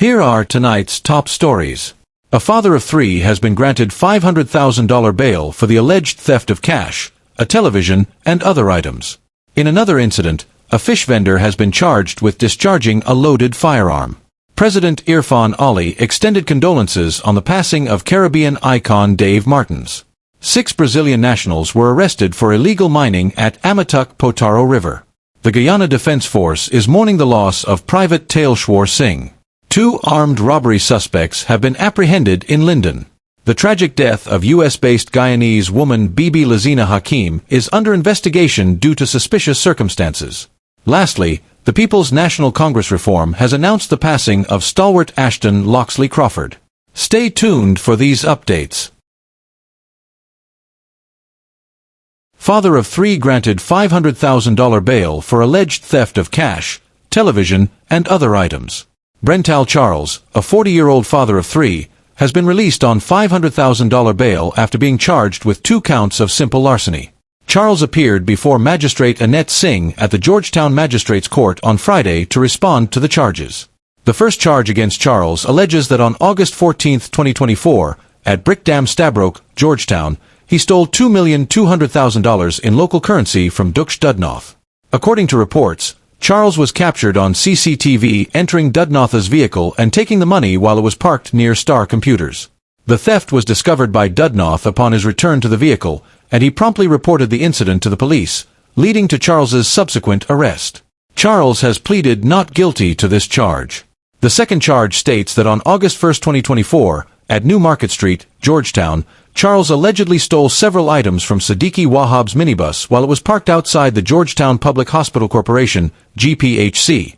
Here are tonight's top stories. A father of 3 has been granted $500,000 bail for the alleged theft of cash, a television, and other items. In another incident, a fish vendor has been charged with discharging a loaded firearm. President Irfaan Ali extended condolences on the passing of Caribbean icon Dave Martins. 6 Brazilian nationals were arrested for illegal mining at Amatuk Potaro River. The Guyana Defence Force is mourning the loss of Private Taleshwar Singh. 2 armed robbery suspects have been apprehended in Linden. The tragic death of US-based Guyanese woman Bibi Lizena Hakim is under investigation due to suspicious circumstances. Lastly, the People's National Congress Reform has announced the passing of stalwart Ashton Locksley Crawford. Stay tuned for these updates. Father of 3 granted $500,000 bail for alleged theft of cash, television, and other items. Brental Charles, a 40-year-old father of 3, has been released on $500,000 bail after being charged with 2 counts of simple larceny. Charles appeared before Magistrate Annette Singh at the Georgetown Magistrates Court on Friday to respond to the charges. The first charge against Charles alleges that on August 14, 2024, at Brick Dam Stabroek, Georgetown, he stole $2,200,000 in local currency from Duksh Dudnoth. According to reports, Charles was captured on CCTV entering Dudnoth's vehicle and taking the money while it was parked near Star Computers. The theft was discovered by Dudnoth upon his return to the vehicle, and he promptly reported the incident to the police, leading to Charles's subsequent arrest. Charles has pleaded not guilty to this charge. The second charge states that on August 1, 2024, at New Market Street, Georgetown, Charles allegedly stole several items from Siddiqui Wahhab's minibus while it was parked outside the Georgetown Public Hospital Corporation, GPHC.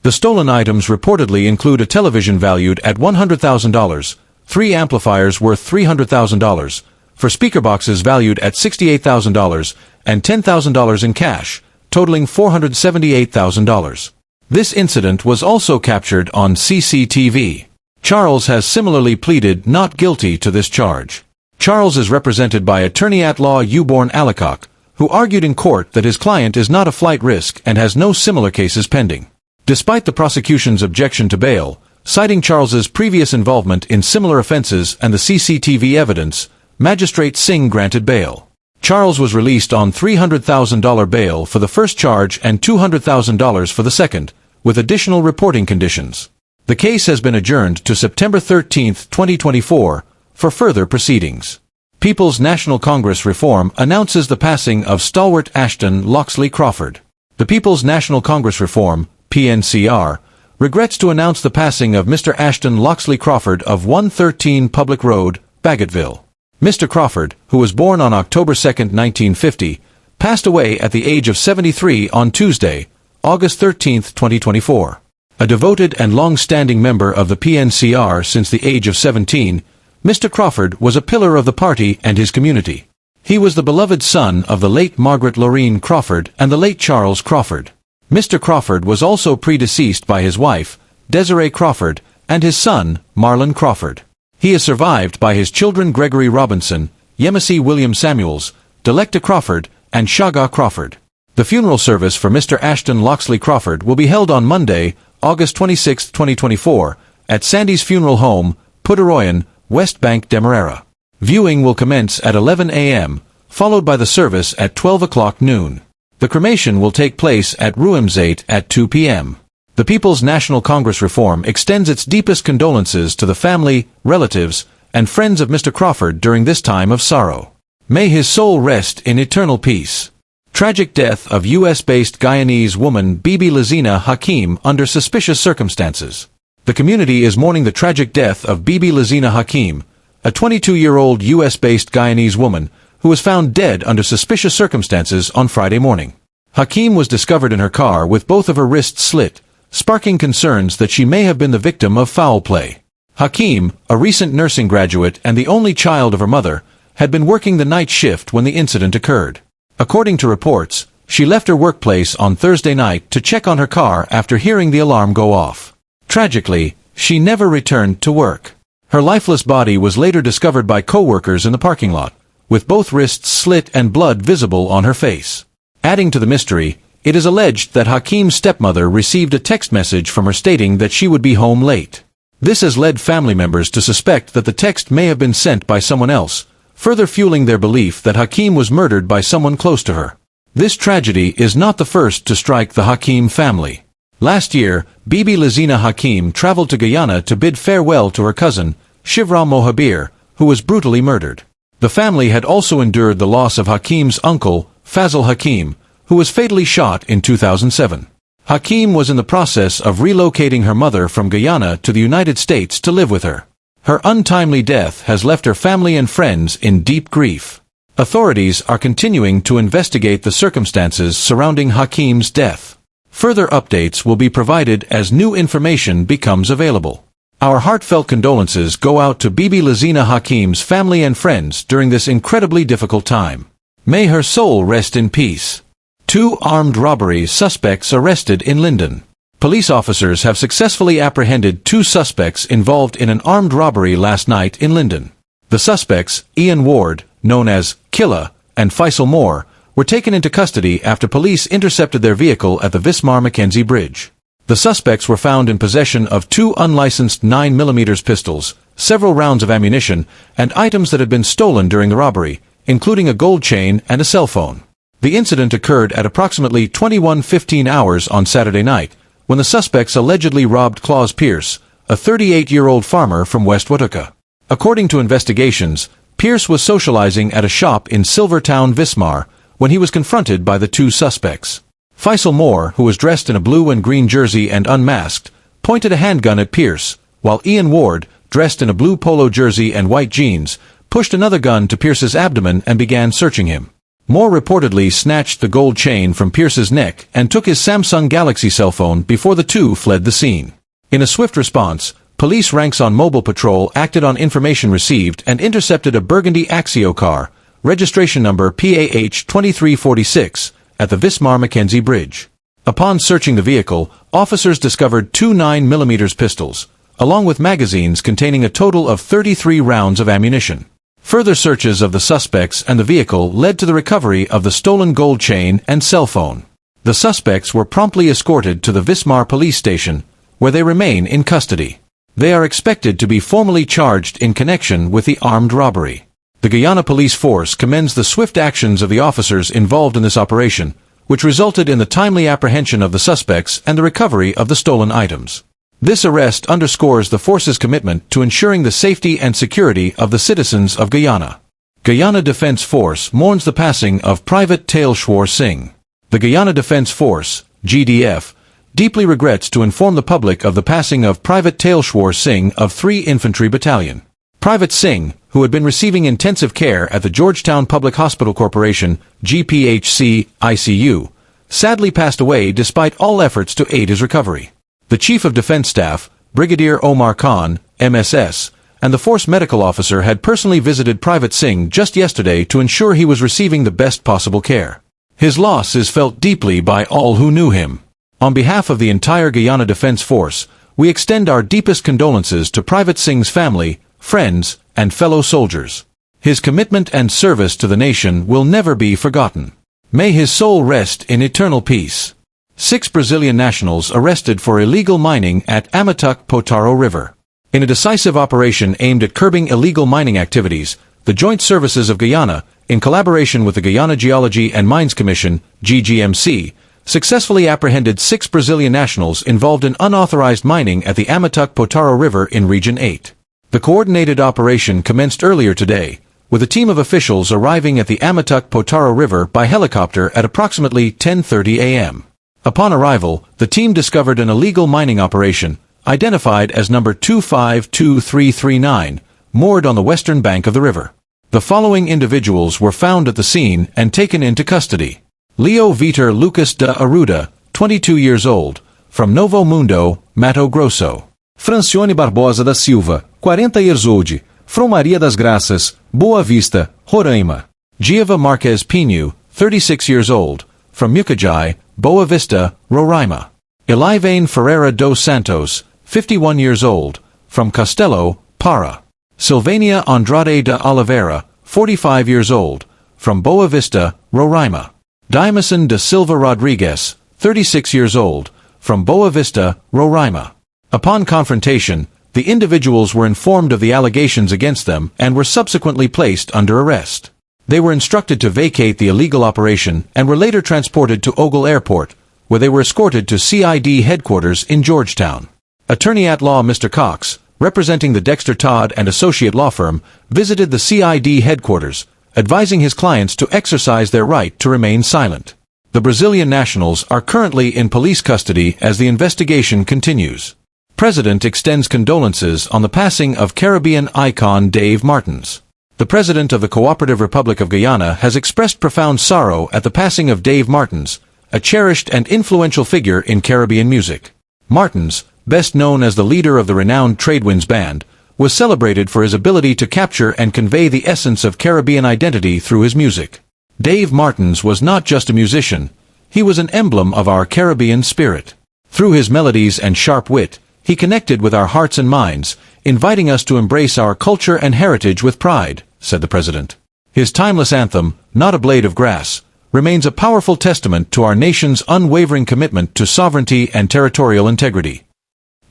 The stolen items reportedly include a television valued at $100,000, 3 amplifiers worth $300,000, 4 speaker boxes valued at $68,000, and $10,000 in cash, totaling $478,000. This incident was also captured on CCTV. Charles has similarly pleaded not guilty to this charge. Charles is represented by attorney-at-law Uborn Alicock, who argued in court that his client is not a flight risk and has no similar cases pending. Despite the prosecution's objection to bail, citing Charles's previous involvement in similar offenses and the CCTV evidence, Magistrate Singh granted bail. Charles was released on $300,000 bail for the first charge and $200,000 for the second, with additional reporting conditions. The case has been adjourned to September 13, 2024, for further proceedings. People's National Congress Reform announces the passing of stalwart Ashton Locksley Crawford. The People's National Congress Reform, PNCR, regrets to announce the passing of Mr. Ashton Locksley Crawford of 113 Public Road, Bagottville. Mr. Crawford, who was born on October 2, 1950, passed away at the age of 73 on Tuesday, August 13, 2024. A devoted and long-standing member of the PNCR since the age of 17, Mr. Crawford was a pillar of the party and his community. He was the beloved son of the late Margaret Lorraine Crawford and the late Charles Crawford. Mr. Crawford was also predeceased by his wife, Desiree Crawford, and his son, Marlon Crawford. He is survived by his children Gregory Robinson, Yemisi William Samuels, Delecta Crawford, and Shaga Crawford. The funeral service for Mr. Ashton Locksley Crawford will be held on Monday, August 26, 2024, at Sandy's Funeral Home, Pudaroyan, West Bank, Demerara. Viewing will commence at 11 a.m., followed by the service at 12 o'clock noon. The cremation will take place at Ruimzate at 2 p.m. The People's National Congress Reform extends its deepest condolences to the family, relatives, and friends of Mr. Crawford during this time of sorrow. May his soul rest in eternal peace. Tragic death of US-based Guyanese woman Bibi Lizena Hakim under suspicious circumstances. The community is mourning the tragic death of Bibi Lizena Hakim, a 22-year-old US-based Guyanese woman who was found dead under suspicious circumstances on Friday morning. Hakim was discovered in her car with both of her wrists slit, sparking concerns that she may have been the victim of foul play. Hakim, a recent nursing graduate and the only child of her mother, had been working the night shift when the incident occurred. According to reports, she left her workplace on Thursday night to check on her car after hearing the alarm go off. Tragically, she never returned to work. Her lifeless body was later discovered by co-workers in the parking lot, with both wrists slit and blood visible on her face. Adding to the mystery, It is alleged that Hakim's stepmother received a text message from her stating that she would be home late. This has led family members to suspect that the text may have been sent by someone else, further fueling their belief that Hakim was murdered by someone close to her. This tragedy is not the first to strike the Hakim family. Last year, Bibi Lizena Hakim traveled to Guyana to bid farewell to her cousin, Shivram Mohabir, who was brutally murdered. The family had also endured the loss of Hakim's uncle, Fazl Hakim, who was fatally shot in 2007. Hakim was in the process of relocating her mother from Guyana to the United States to live with her. Her untimely death has left her family and friends in deep grief. Authorities are continuing to investigate the circumstances surrounding Hakim's death. Further updates will be provided as new information becomes available. Our heartfelt condolences go out to Bibi Lizena Hakim's family and friends during this incredibly difficult time. May her soul rest in peace. 2 armed robbery suspects arrested in Linden. Police officers have successfully apprehended 2 suspects involved in an armed robbery last night in Linden. The suspects, Ian Ward, known as Killa, and Faisal Moore, were taken into custody after police intercepted their vehicle at the Vismar-Mackenzie Bridge. The suspects were found in possession of 2 unlicensed 9mm pistols, several rounds of ammunition, and items that had been stolen during the robbery, including a gold chain and a cell phone. The incident occurred at approximately 21:15 hours on Saturday night, when the suspects allegedly robbed Claus Pierce, a 38-year-old farmer from West Watuka. According to investigations, Pierce was socializing at a shop in Silvertown, Vismar, when he was confronted by the 2 suspects. Faisal Moore, who was dressed in a blue and green jersey and unmasked, pointed a handgun at Pierce, while Ian Ward, dressed in a blue polo jersey and white jeans, pushed another gun to Pierce's abdomen and began searching him. Moore reportedly snatched the gold chain from Pierce's neck and took his Samsung Galaxy cell phone before the 2 fled the scene. In a swift response, police ranks on mobile patrol acted on information received and intercepted a burgundy Axio car, registration number PAH 2346, at the Vismar-Mackenzie Bridge. Upon searching the vehicle, officers discovered 2 9mm pistols, along with magazines containing a total of 33 rounds of ammunition. Further searches of the suspects and the vehicle led to the recovery of the stolen gold chain and cell phone. The suspects were promptly escorted to the Vismar police station, where they remain in custody. They are expected to be formally charged in connection with the armed robbery. The Guyana Police Force commends the swift actions of the officers involved in this operation, which resulted in the timely apprehension of the suspects and the recovery of the stolen items. This arrest underscores the force's commitment to ensuring the safety and security of the citizens of Guyana. Guyana Defence Force mourns the passing of Private Taleshwar Singh. The Guyana Defence Force, GDF, deeply regrets to inform the public of the passing of Private Taleshwar Singh of 3 Infantry Battalion. Private Singh, who had been receiving intensive care at the Georgetown Public Hospital Corporation, GPHC, ICU, sadly passed away despite all efforts to aid his recovery. The Chief of Defense Staff, Brigadier Omar Khan, MSS, and the Force Medical Officer had personally visited Private Singh just yesterday to ensure he was receiving the best possible care. His loss is felt deeply by all who knew him. On behalf of the entire Guyana Defence Force, we extend our deepest condolences to Private Singh's family, friends, and fellow soldiers. His commitment and service to the nation will never be forgotten. May his soul rest in eternal peace. 6 Brazilian nationals arrested for illegal mining at Amatuk Potaro River. In a decisive operation aimed at curbing illegal mining activities, the Joint Services of Guyana, in collaboration with the Guyana Geology and Mines Commission, GGMC, successfully apprehended 6 Brazilian nationals involved in unauthorized mining at the Amatuk Potaro River in Region 8. The coordinated operation commenced earlier today, with a team of officials arriving at the Amatuk Potaro River by helicopter at approximately 10:30 a.m. Upon arrival, the team discovered an illegal mining operation, identified as number 252339, moored on the western bank of the river. The following individuals were found at the scene and taken into custody. Leo Vitor Lucas de Arruda, 22 years old, from Novo Mundo, Mato Grosso. Francione Barbosa da Silva, 40 years old, from Maria das Graças, Boa Vista, Roraima. Giova Marques Pinho, 36 years old, from Mucajai, Boa Vista, Roraima. Elivane Ferreira dos Santos, 51 years old, from Castelo, Para. Silvania Andrade de Oliveira, 45 years old, from Boa Vista, Roraima. Dimason de Silva Rodrigues, 36 years old, from Boa Vista, Roraima. Upon confrontation, the individuals were informed of the allegations against them and were subsequently placed under arrest. They were instructed to vacate the illegal operation and were later transported to Ogle Airport, where they were escorted to CID headquarters in Georgetown. Attorney-at-law Mr. Cox, representing the Dexter Todd and Associate law firm, visited the CID headquarters, advising his clients to exercise their right to remain silent. The Brazilian nationals are currently in police custody as the investigation continues. President extends condolences on the passing of Caribbean icon Dave Martins. The President of the Cooperative Republic of Guyana has expressed profound sorrow at the passing of Dave Martins, a cherished and influential figure in Caribbean music. Martins, best known as the leader of the renowned Tradewinds Band, was celebrated for his ability to capture and convey the essence of Caribbean identity through his music. Dave Martins was not just a musician, he was an emblem of our Caribbean spirit. Through his melodies and sharp wit, he connected with our hearts and minds, inviting us to embrace our culture and heritage with pride, said the President. His timeless anthem, Not a Blade of Grass, remains a powerful testament to our nation's unwavering commitment to sovereignty and territorial integrity.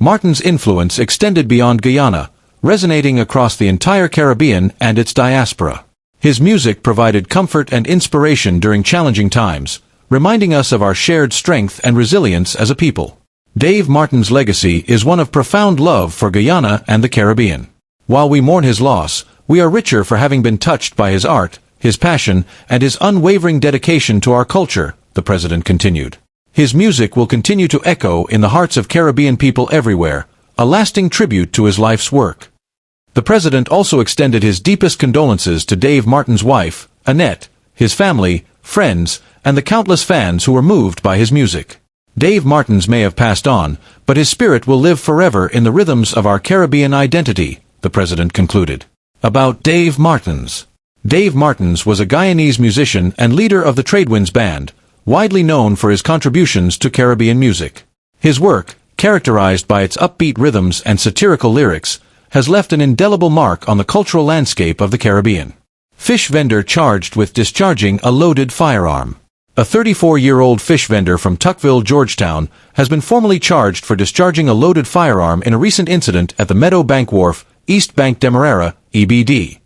Martin's influence extended beyond Guyana, resonating across the entire Caribbean and its diaspora. His music provided comfort and inspiration during challenging times, reminding us of our shared strength and resilience as a people. Dave Martin's legacy is one of profound love for Guyana and the Caribbean. While we mourn his loss, we are richer for having been touched by his art, his passion, and his unwavering dedication to our culture, the President continued. His music will continue to echo in the hearts of Caribbean people everywhere, a lasting tribute to his life's work. The President also extended his deepest condolences to Dave Martin's wife, Annette, his family, friends, and the countless fans who were moved by his music. Dave Martins may have passed on, but his spirit will live forever in the rhythms of our Caribbean identity, the President concluded. About Dave Martins. Dave Martins was a Guyanese musician and leader of the Tradewinds Band, widely known for his contributions to Caribbean music. His work, characterized by its upbeat rhythms and satirical lyrics, has left an indelible mark on the cultural landscape of the Caribbean. Fish vendor charged with discharging a loaded firearm. A 34-year-old fish vendor from Tuckville, Georgetown, has been formally charged for discharging a loaded firearm in a recent incident at the Meadow Bank Wharf, East Bank Demerara, EBD.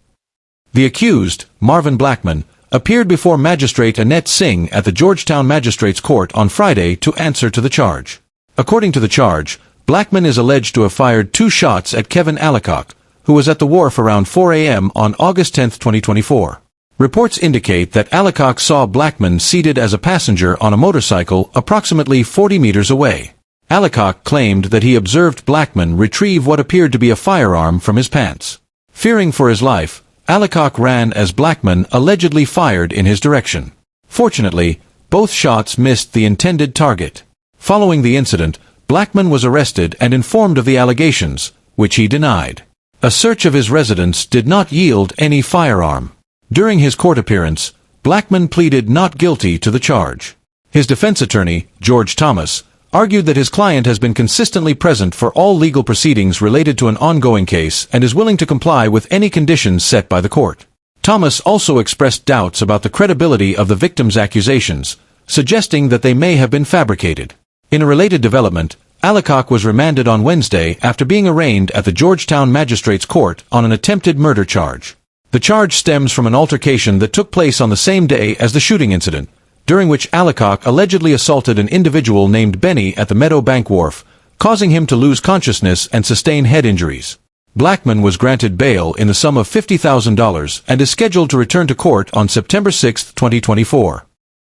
The accused, Marvin Blackman, appeared before Magistrate Annette Singh at the Georgetown Magistrates Court on Friday to answer to the charge. According to the charge, Blackman is alleged to have fired 2 shots at Kevin Alicock, who was at the wharf around 4 a.m. on August 10, 2024. Reports indicate that Alicock saw Blackman seated as a passenger on a motorcycle approximately 40 meters away. Alicock claimed that he observed Blackman retrieve what appeared to be a firearm from his pants. Fearing for his life, Alicock ran as Blackman allegedly fired in his direction. Fortunately, both shots missed the intended target. Following the incident, Blackman was arrested and informed of the allegations, which he denied. A search of his residence did not yield any firearm. During his court appearance, Blackman pleaded not guilty to the charge. His defense attorney, George Thomas, argued that his client has been consistently present for all legal proceedings related to an ongoing case and is willing to comply with any conditions set by the court. Thomas also expressed doubts about the credibility of the victim's accusations, suggesting that they may have been fabricated. In a related development, Alicock was remanded on Wednesday after being arraigned at the Georgetown Magistrates Court on an attempted murder charge. The charge stems from an altercation that took place on the same day as the shooting incident, during which Alicock allegedly assaulted an individual named Benny at the Meadow Bank Wharf, causing him to lose consciousness and sustain head injuries. Blackman was granted bail in the sum of $50,000 and is scheduled to return to court on September 6, 2024.